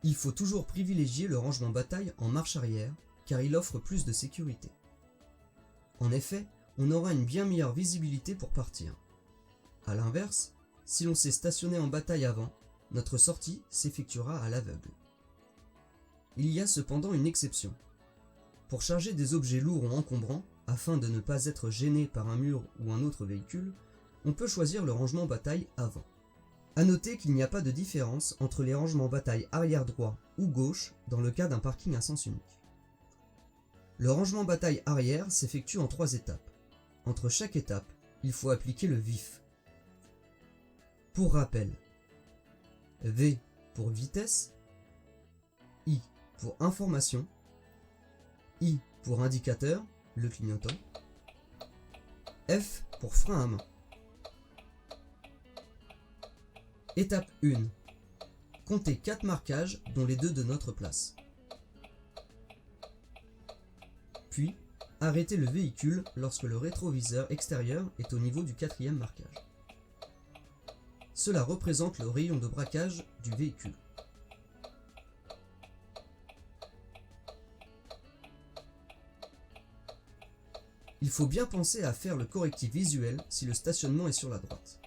Il faut toujours privilégier le rangement bataille en marche arrière car il offre plus de sécurité. En effet, on aura une bien meilleure visibilité pour partir. A l'inverse, si l'on s'est stationné en bataille avant, notre sortie s'effectuera à l'aveugle. Il y a cependant une exception. Pour charger des objets lourds ou encombrants, afin de ne pas être gêné par un mur ou un autre véhicule, on peut choisir le rangement bataille avant. A noter qu'il n'y a pas de différence entre les rangements bataille arrière droit ou gauche dans le cas d'un parking à sens unique. Le rangement bataille arrière s'effectue en 3 étapes. Entre chaque étape, il faut appliquer le vif. Pour rappel, V pour vitesse, I pour information, I pour indicateur, le clignotant, F pour frein à main. Étape 1. Comptez 4 marquages dont les 2 de notre place. Puis, arrêtez le véhicule lorsque le rétroviseur extérieur est au niveau du 4e marquage. Cela représente le rayon de braquage du véhicule. Il faut bien penser à faire le correctif visuel si le stationnement est sur la droite.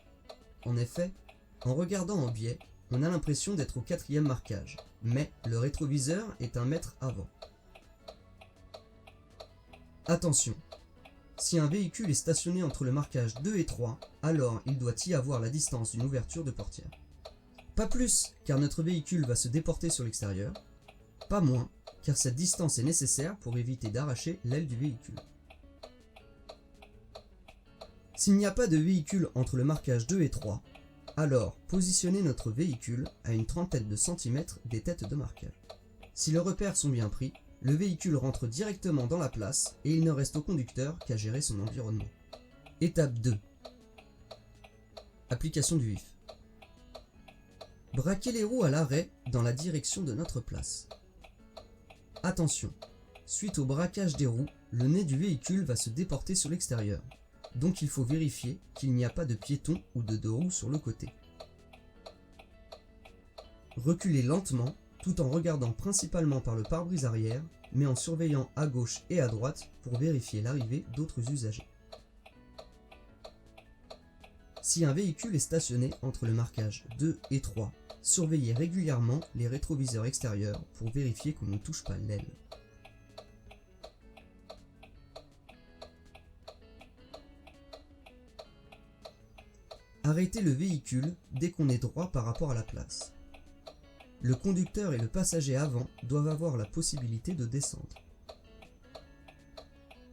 En effet, en regardant en biais, on a l'impression d'être au 4e marquage, mais le rétroviseur est 1 mètre avant. Attention, si un véhicule est stationné entre le marquage 2 et 3, alors il doit y avoir la distance d'une ouverture de portière. Pas plus, car notre véhicule va se déporter sur l'extérieur, pas moins, car cette distance est nécessaire pour éviter d'arracher l'aile du véhicule. S'il n'y a pas de véhicule entre le marquage 2 et 3, alors positionnez notre véhicule à une trentaine de centimètres des têtes de marquage. Si les repères sont bien pris, le véhicule rentre directement dans la place et il ne reste au conducteur qu'à gérer son environnement. Étape 2. Application du vif. Braquez les roues à l'arrêt dans la direction de notre place. Attention, suite au braquage des roues, le nez du véhicule va se déporter sur l'extérieur. Donc il faut vérifier qu'il n'y a pas de piéton ou de deux roues sur le côté. Reculez lentement tout en regardant principalement par le pare-brise arrière, mais en surveillant à gauche et à droite pour vérifier l'arrivée d'autres usagers. Si un véhicule est stationné entre le marquage 2 et 3, surveillez régulièrement les rétroviseurs extérieurs pour vérifier qu'on ne touche pas l'aile. Arrêtez le véhicule dès qu'on est droit par rapport à la place. Le conducteur et le passager avant doivent avoir la possibilité de descendre.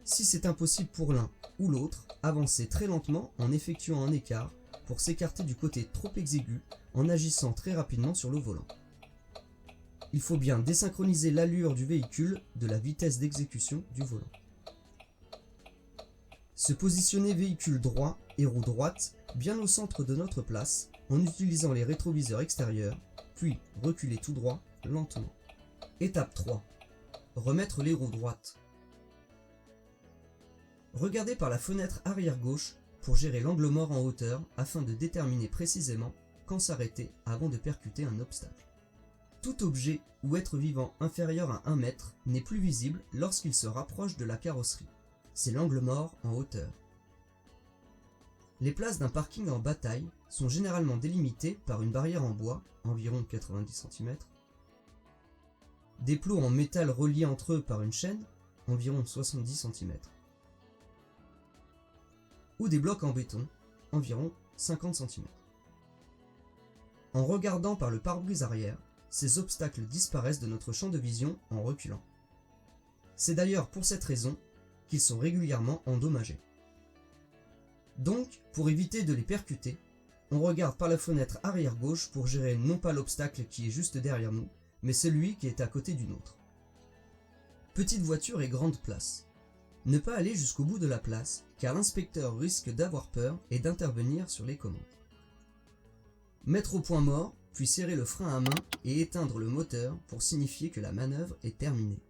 Si c'est impossible pour l'un ou l'autre, avancez très lentement en effectuant un écart pour s'écarter du côté trop exigu en agissant très rapidement sur le volant. Il faut bien désynchroniser l'allure du véhicule de la vitesse d'exécution du volant. Se positionner véhicule droit et roue droite bien au centre de notre place en utilisant les rétroviseurs extérieurs, puis reculer tout droit lentement. Étape 3. Remettre les roues droites. Regardez par la fenêtre arrière gauche pour gérer l'angle mort en hauteur afin de déterminer précisément quand s'arrêter avant de percuter un obstacle. Tout objet ou être vivant inférieur à 1 mètre n'est plus visible lorsqu'il se rapproche de la carrosserie. C'est l'angle mort en hauteur. Les places d'un parking en bataille sont généralement délimitées par une barrière en bois, environ 90 cm, des plots en métal reliés entre eux par une chaîne, environ 70 cm, ou des blocs en béton, environ 50 cm. En regardant par le pare-brise arrière, ces obstacles disparaissent de notre champ de vision en reculant. C'est d'ailleurs pour cette raison qu'ils sont régulièrement endommagés. Donc, pour éviter de les percuter, on regarde par la fenêtre arrière gauche pour gérer non pas l'obstacle qui est juste derrière nous, mais celui qui est à côté du nôtre. Petite voiture et grande place. Ne pas aller jusqu'au bout de la place, car l'inspecteur risque d'avoir peur et d'intervenir sur les commandes. Mettre au point mort, puis serrer le frein à main et éteindre le moteur pour signifier que la manœuvre est terminée.